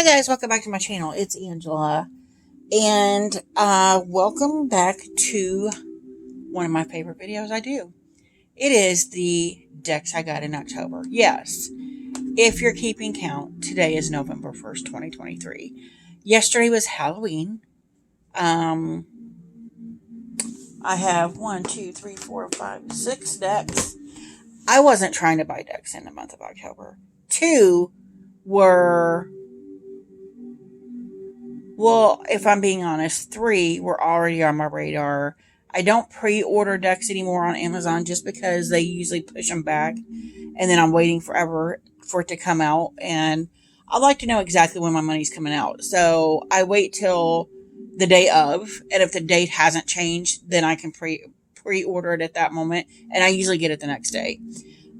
Guys, welcome back to my channel. It's Angela, and welcome back to one of my favorite videos I do. It is the decks I got in October. Yes, if you're keeping count, today is November 1st, 2023. Yesterday was Halloween. I have 1, 2, 3, 4, 5, 6 decks. I wasn't trying to buy decks in the month of October. 2 were... Well, if I'm being honest, 3 were already on my radar. I don't pre-order decks anymore on Amazon just because they usually push them back. And then I'm waiting forever for it to come out. And I like to know exactly when my money's coming out. So I wait till the day of. And if the date hasn't changed, then I can pre-order it at that moment. And I usually get it the next day.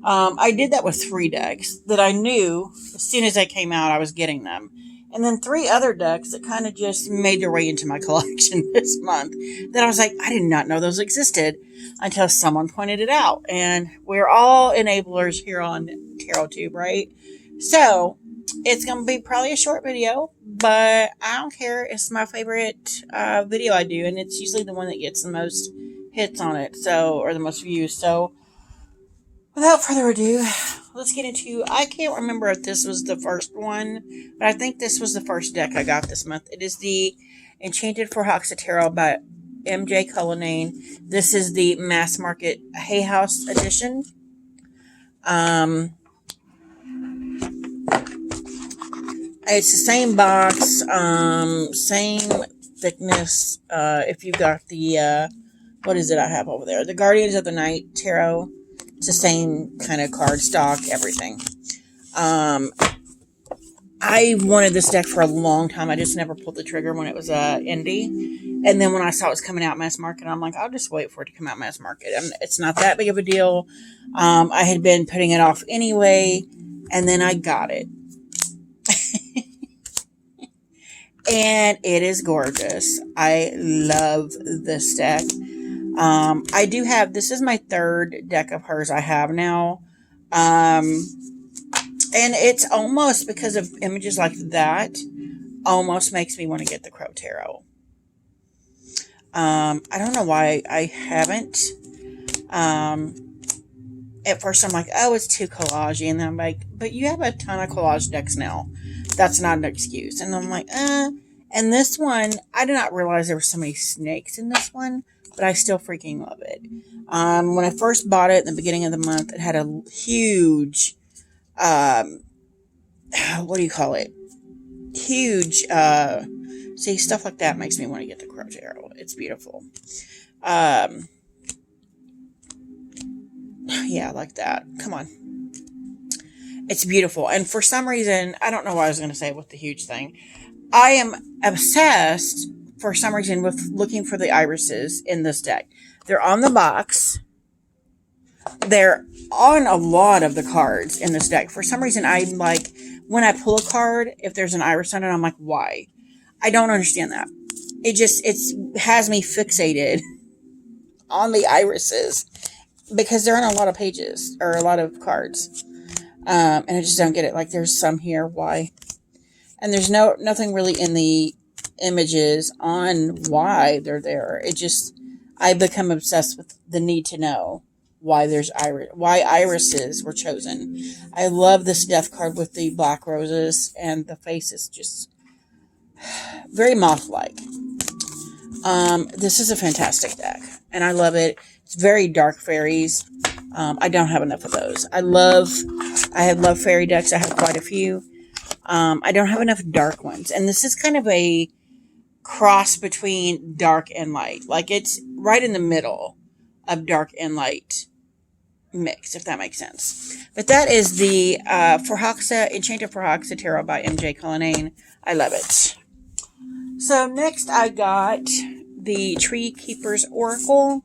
I did that with 3 decks that I knew as soon as they came out I was getting them. And then 3 other decks that kind of just made their way into my collection this month that I was like, I did not know those existed until someone pointed it out. And we're all enablers here on TarotTube, right? So it's going to be probably a short video, but I don't care. It's my favorite video I do, and it's usually the one that gets the most hits on it, or the most views. So without further ado, let's get into... I can't remember if this was the first one, but I think this was the first deck I got this month. It is the Enchanted Foraxa Tarot by MJ Cullinane. This is the mass market Hay House edition. It's the same box, same thickness. If you've got the... what is it I have over there? The Guardians of the Night Tarot. It's the same kind of card stock, everything. I wanted this deck for a long time. I just never pulled the trigger when it was indie. And then when I saw it was coming out mass market, I'm like, I'll just wait for it to come out mass market. It's not that big of a deal. I had been putting it off anyway, and then I got it. And it is gorgeous. I love this deck. I do have, this is my 3rd deck of hers I have now. And it's almost, because of images like that, almost makes me want to get the Crow Tarot. I don't know why I haven't. At first I'm like, oh, it's too collagey. And then I'm like, but you have a ton of collage decks now. That's not an excuse. And I'm like, And this one, I did not realize there were so many snakes in this one. But I still freaking love it. When I first bought it in the beginning of the month, it had a huge, what do you call it? Huge, see, stuff like that makes me want to get the Crow Tarot. It's beautiful. Yeah, I like that. Come on. It's beautiful. And for some reason, I don't know what I was going to say with the huge thing. I am obsessed for some reason with looking for the irises in this deck. They're on the box. They're on a lot of the cards in this deck. For some reason, I'm like, when I pull a card, if there's an iris on it, I'm like, why? I don't understand that. It has me fixated on the irises because they're on a lot of pages or a lot of cards. And I just don't get it. Like, there's some here. Why? And there's nothing really in the images on why they're there. I become obsessed with the need to know why why irises were chosen. I love this death card with the black roses, and the face is just very moth-like. This is a fantastic deck, and I love it. It's very dark fairies. I don't have enough of those. I have love fairy decks. I have quite a few. I don't have enough dark ones, and this is kind of a cross between dark and light. Like, it's right in the middle of dark and light mix, if that makes sense. But that is the Enchanted Foraxa Tarot by MJ Cullinane. I love it. So next I got the Tree Keeper's Oracle.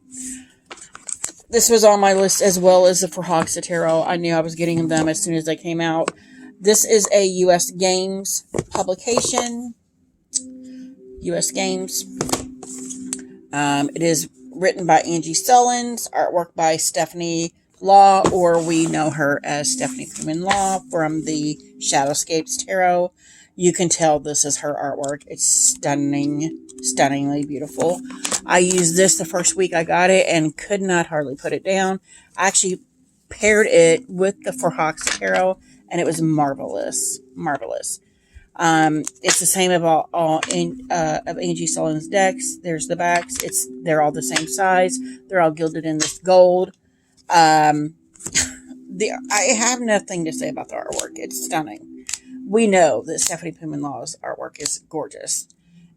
This was on my list as well as the Foraxa Tarot. I knew I was getting them as soon as they came out. This is a U.S. Games publication. U.S. Games. It is written by Angie Sullins, artwork by Stephanie Law, or we know her as Stephanie Freeman Law from the Shadowscapes Tarot. You can tell this is her artwork. It's stunning, stunningly beautiful. I used this the first week I got it and could not hardly put it down. I actually paired it with the For Hawks Tarot, and it was marvelous. Marvelous. It's the same of of Angie Sullivan's decks. There's the backs. They're all the same size. They're all gilded in this gold. Um, I have nothing to say about the artwork. It's stunning. We know that Stephanie Pumanlaw's artwork is gorgeous,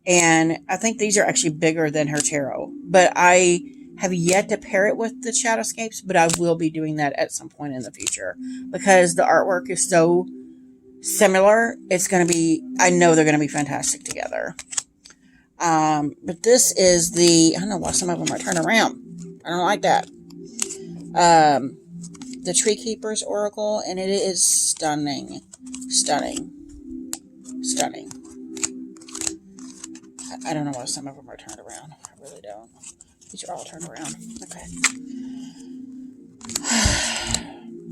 and I think these are actually bigger than her tarot. But I have yet to pair it with the Shadowscapes, but I will be doing that at some point in the future because the artwork is so similar. It's going to be, I know they're going to be fantastic together. But this is I don't know why some of them are turned around. I don't like that. The Tree Keeper's Oracle, and it is stunning. Stunning. Stunning. I don't know why some of them are turned around. I really don't. These are all turned around. Okay.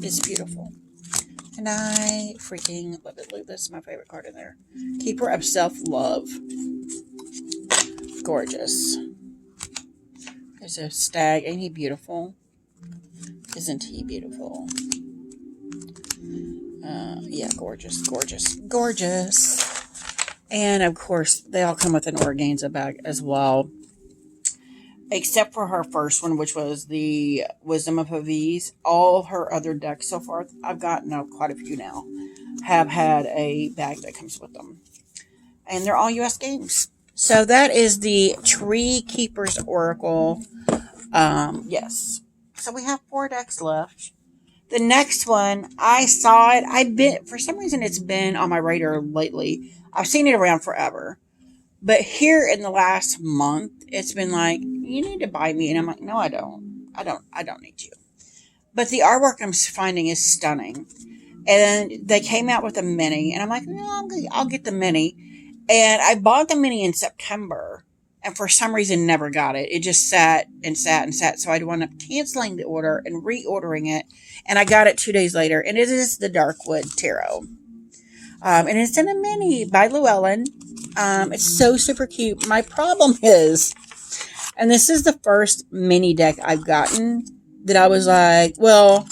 It's beautiful. And I freaking love it. Look, this is my favorite card in there. Keeper of Self-Love. Gorgeous. There's a stag. Ain't he beautiful? Isn't he beautiful? Yeah, gorgeous, gorgeous, gorgeous. And of course, they all come with an organza bag as well. Except for her first one, which was the Wisdom of Haviz. All her other decks so far, I've gotten quite a few now, have had a bag that comes with them. And they're all US games. So that is the Tree Keeper's Oracle. Yes. So we have 4 decks left. The next one, I saw it. For some reason, it's been on my radar lately. I've seen it around forever. But here in the last month, it's been like, you need to buy me. And I'm like, no, I don't. I don't need you. But the artwork I'm finding is stunning. And they came out with a mini. And I'm like, no, I'll get the mini. And I bought the mini in September. And for some reason, never got it. It just sat and sat and sat. So I wound up canceling the order and reordering it. And I got it 2 days later. And it is the Darkwood Tarot. And it's in a mini by Llewellyn. It's so super cute. My problem is, and this is the first mini deck I've gotten that I was like, well,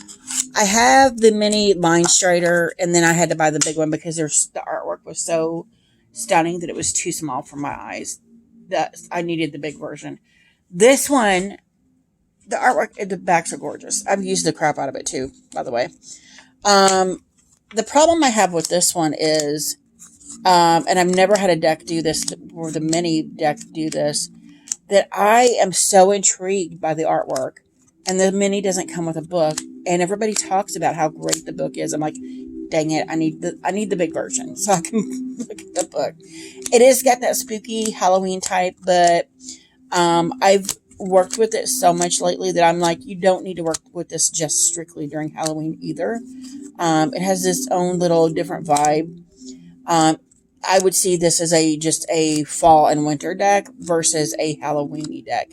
I have the mini Line Strider, and then I had to buy the big one because the artwork was so stunning that it was too small for my eyes. That I needed the big version. This one, the artwork, the backs are gorgeous. I've used the crap out of it too, by the way. The problem I have with this one is, and I've never had a deck do this, or the mini deck do this, that I am so intrigued by the artwork, and the mini doesn't come with a book, and everybody talks about how great the book is. I'm like, dang it, I need the big version so I can look at the book. It is got that spooky Halloween type, but I've worked with it so much lately that I'm like, you don't need to work with this just strictly during Halloween either. It has this own little different vibe. I would see this as just a fall and winter deck versus a Halloweeny deck.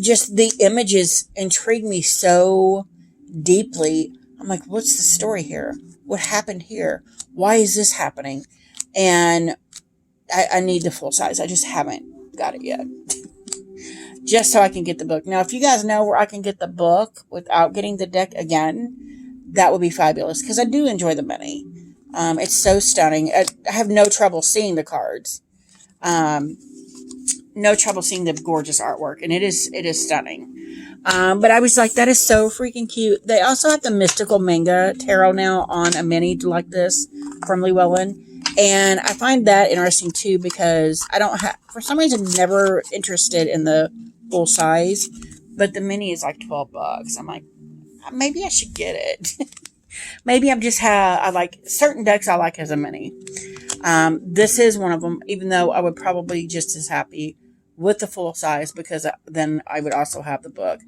Just the images intrigue me so deeply. I'm like, what's the story here? What happened here? Why is this happening? And I need the full size. I just haven't got it yet. Just so I can get the book. Now, if you guys know where I can get the book without getting the deck again, that would be fabulous. Because I do enjoy the mini. It's so stunning. I have no trouble seeing the cards. No trouble seeing the gorgeous artwork. And it is stunning. But I was like, that is so freaking cute. They also have the Mystical Manga Tarot now on a mini like this from Llewellyn. And I find that interesting too because I don't have, for some reason, never interested in the full size. But the mini is like $12. I'm like, maybe I should get it. Maybe I like certain decks I like as a mini. This is one of them, even though I would probably just as happy with the full size because then I would also have the book.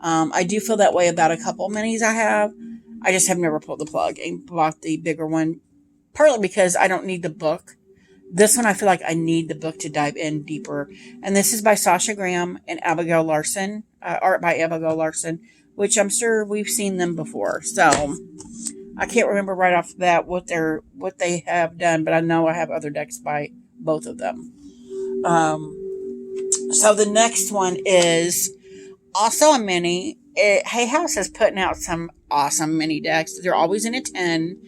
I do feel that way about a couple minis I have. I just have never pulled the plug and bought the bigger one, partly because I don't need the book. This one I feel like I need the book to dive in deeper. And this is by Sasha Graham and Abigail Larson, art by Abigail Larson, which I'm sure we've seen them before. So I can't remember right off the bat what they have done, but I know I have other decks by both of them. So the next one is also a mini. Hay House is putting out some awesome mini decks. They're always in a 10.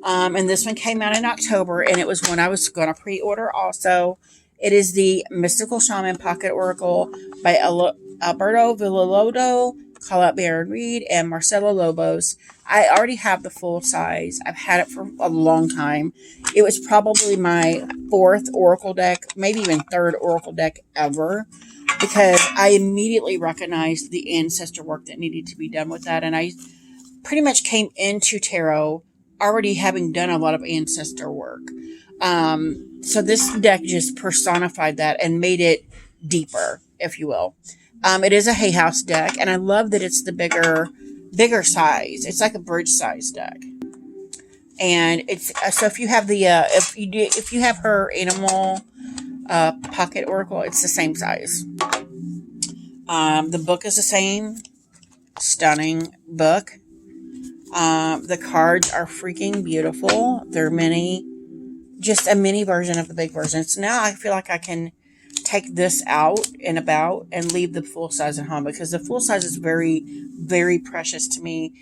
And this one came out in October, and it was one I was going to pre-order also. It is the Mystical Shaman Pocket Oracle by Alberto Villoldo, Call Out Baron Reed, and Marcelo Lobos. I already have the full size. I've had it for a long time. It was probably my 4th Oracle deck, maybe even 3rd Oracle deck ever, because I immediately recognized the ancestor work that needed to be done with that. And I pretty much came into tarot already having done a lot of ancestor work. So this deck just personified that and made it deeper, if you will. It is a Hay House deck, and I love that it's the bigger size. It's like a bridge size deck. And it's so if you have the if you have her animal pocket oracle, it's the same size. The book is the same. Stunning book. The cards are freaking beautiful. They're just a mini version of the big version. So now I feel like I can take this out and about and leave the full size at home, because the full size is very, very precious to me.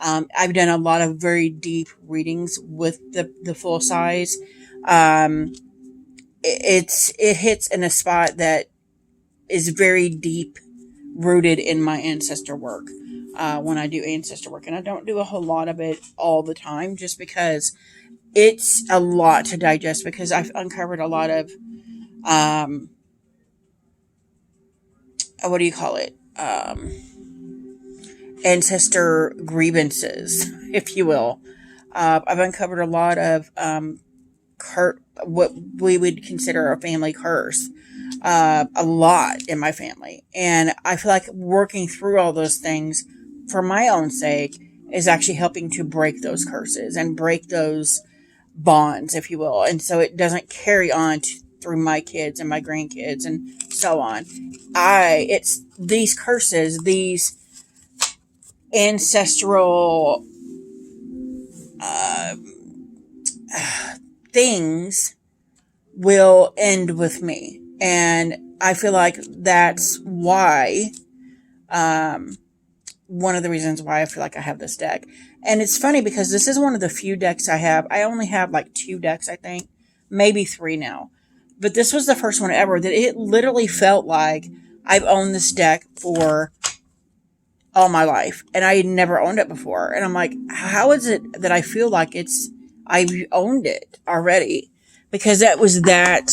I've done a lot of very deep readings with the full size. It hits in a spot that is very deep rooted in my ancestor work. When I do ancestor work, and I don't do a whole lot of it all the time, just because it's a lot to digest, because I've uncovered a lot of, what do you call it? Ancestor grievances, if you will. I've uncovered a lot of, what we would consider a family curse. A lot in my family. And I feel like working through all those things for my own sake is actually helping to break those curses and break those bonds, if you will. And so it doesn't carry on through my kids and my grandkids and so on. It's these curses, these ancestral things will end with me. And I feel like that's why, one of the reasons why I feel like I have this deck. And it's funny because this is one of the few decks I have. I only have like 2 decks, I think. Maybe 3 now. But this was the first one ever that it literally felt like I've owned this deck for all my life. And I had never owned it before. And I'm like, how is it that I feel like I've owned it already? Because that was that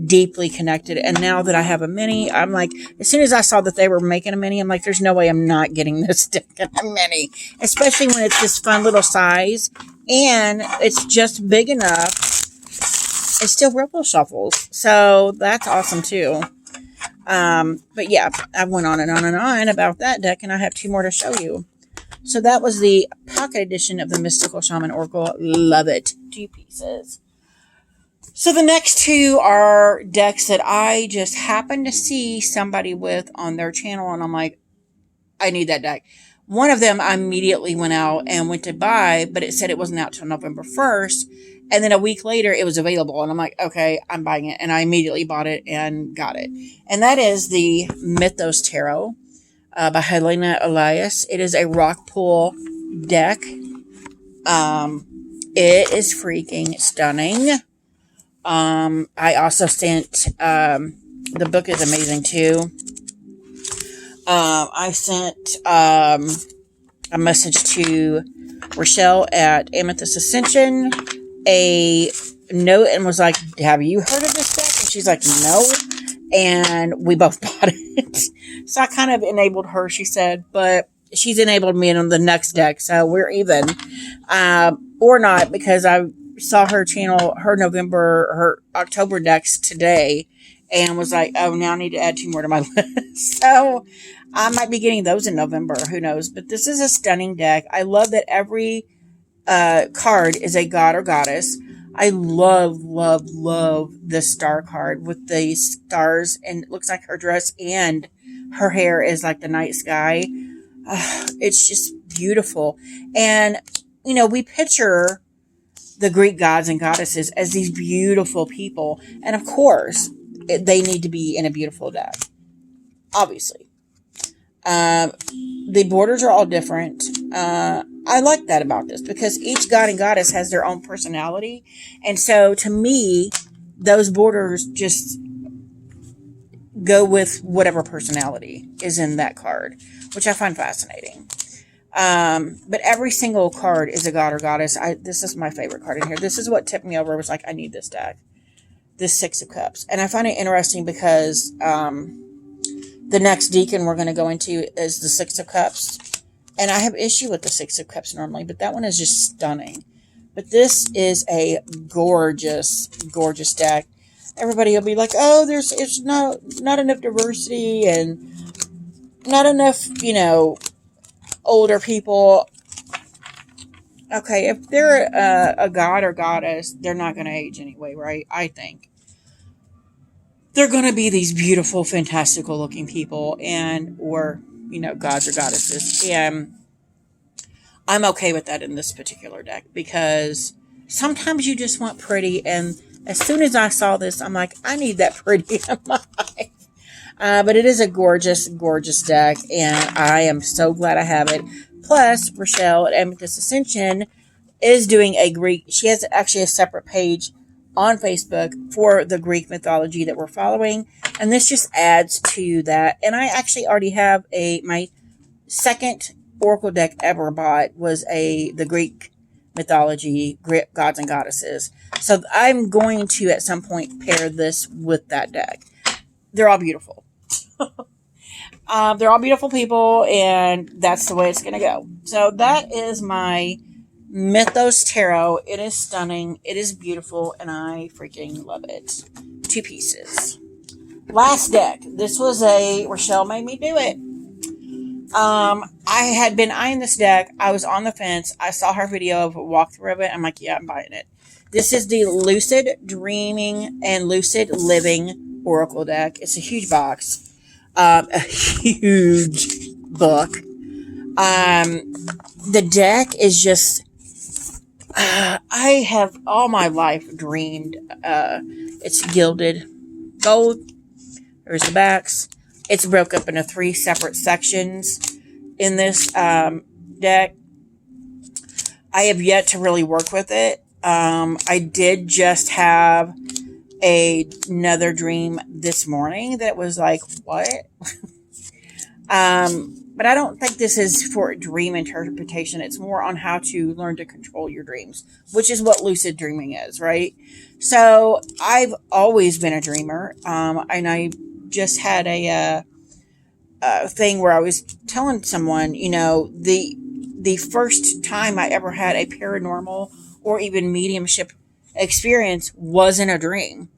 deeply connected. And now that I have a mini, I'm like, as soon as I saw that they were making a mini, I'm like, there's no way I'm not getting this deck in a mini. Especially when it's this fun little size. And it's just big enough. It still ripple shuffles. So that's awesome too. But yeah, I went on and on and on about that deck, and I have 2 more to show you. So that was the pocket edition of the Mystical Shaman Oracle. Love it. 2 pieces. So the next 2 are decks that I just happened to see somebody with on their channel, and I'm like, I need that deck. One of them I immediately went out and went to buy, but it said it wasn't out till November 1st. And then a week later, it was available. And I'm like, okay, I'm buying it. And I immediately bought it and got it. And that is the Mythos Tarot by Helena Elias. It is a rock pool deck. It is freaking stunning. I also sent, the book is amazing too. I sent, a message to Rochelle at Amethyst Ascension, a note, and was like, have you heard of this deck? And she's like, no. And we both bought it. So I kind of enabled her, she said, but she's enabled me on the next deck. So we're even, or not, because I saw her channel, her October decks today, and was like, oh, now I need to add 2 more to my list. So I might be getting those in November. Who knows? But this is a stunning deck. I love that every card is a god or goddess. I love, love, love the star card with the stars, and it looks like her dress and her hair is like the night sky. It's just beautiful. And we picture the Greek gods and goddesses as these beautiful people. And of course, they need to be in a beautiful deck, obviously. The borders are all different. I like that about this because each god and goddess has their own personality. And so to me, those borders just go with whatever personality is in that card, which I find fascinating. But every single card is a god or goddess. This is my favorite card in here. This is what tipped me over. It was like, I need this deck. This Six of Cups. And I find it interesting because the next deacon we're going to go into is the Six of Cups. And I have issue with the Six of Cups normally, but that one is just stunning. But this is a gorgeous, gorgeous deck. Everybody will be like, oh, it's not enough diversity and not enough, older people. Okay, if they're a god or goddess, they're not going to age anyway, right? I think. They're going to be these beautiful, fantastical looking people or gods or goddesses. And I'm okay with that in this particular deck because sometimes you just want pretty. And as soon as I saw this, I'm like, I need that pretty in my life. But it is a gorgeous, gorgeous deck. And I am so glad I have it. Plus, Rochelle at Amethyst Ascension is doing a Greek. She has actually a separate page on Facebook for the Greek mythology that we're following. And this just adds to that. And I actually already have my second Oracle deck ever bought was the Greek mythology, gods and goddesses. So I'm going to at some point pair this with that deck. They're all beautiful. They're all beautiful people, and that's the way it's going to go. So that is my Mythos Tarot. It is stunning. It is beautiful, and I freaking love it. 2 pieces. Last deck. This was Rochelle made me do it. I had been eyeing this deck. I was on the fence. I saw her video of a walkthrough of it. I'm like, yeah, I'm buying it. This is the Lucid Dreaming and Lucid Living Oracle deck. It's a huge box. A huge book. The deck is just, I have all my life dreamed, it's gilded gold. There's the backs. It's broke up into 3 separate sections in this, deck. I have yet to really work with it. I did just have another dream this morning that was like, what? But I don't think this is for dream interpretation. It's more on how to learn to control your dreams, which is what lucid dreaming is, right? So I've always been a dreamer. And I just had a thing where I was telling someone, the first time I ever had a paranormal or even mediumship experience wasn't a dream.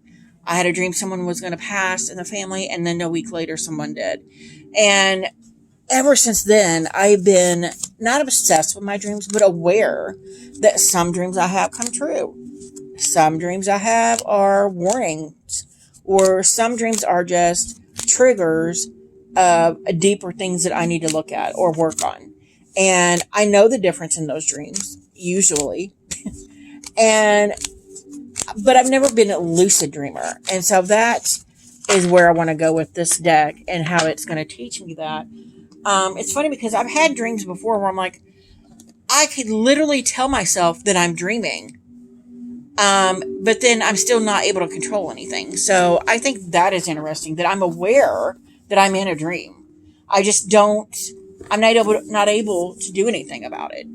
I had a dream someone was going to pass in the family, and then a week later someone did. And ever since then, I've been not obsessed with my dreams, but aware that some dreams I have come true. Some dreams I have are warnings, or some dreams are just triggers of deeper things that I need to look at or work on. And I know the difference in those dreams, usually. But I've never been a lucid dreamer. And so that is where I want to go with this deck and how it's going to teach me that. It's funny because I've had dreams before where I'm like, I could literally tell myself that I'm dreaming. But then I'm still not able to control anything. So I think that is interesting, that I'm aware that I'm in a dream. I just I'm not able to do anything about it.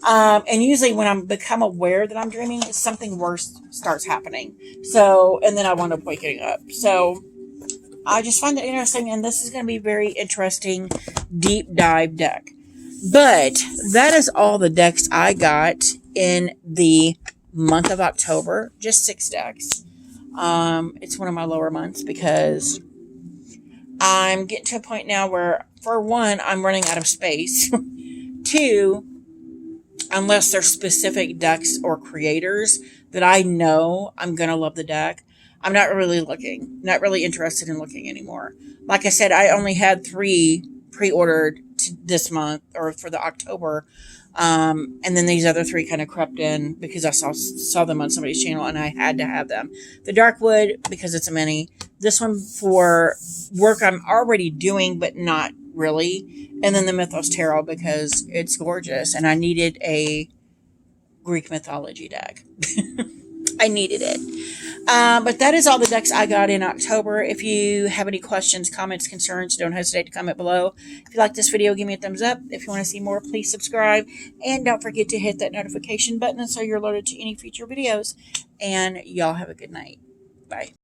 And usually when I become aware that I'm dreaming, something worse starts happening. So, and then I wind up waking up. So I just find it interesting, and this is going to be a very interesting deep dive deck. But that is all the decks I got in the month of October. Just 6 decks. It's one of my lower months because I'm getting to a point now where, for one, I'm running out of space. 2, unless there's specific decks or creators that I know I'm going to love the deck, I'm not really interested in looking anymore. Like I said, I only had 3 pre-ordered this month, or for the October. And then these other 3 kind of crept in because I saw them on somebody's channel and I had to have them. The Darkwood, because it's a mini. This one for work I'm already doing, but not really. And then the Mythos Tarot because it's gorgeous and I needed a Greek mythology deck. I needed it. But that is all the decks I got in October. If you have any questions, comments, concerns, don't hesitate to comment below. If you like this video, give me a thumbs up. If you want to see more, please subscribe. And don't forget to hit that notification button so you're alerted to any future videos. And y'all have a good night. Bye.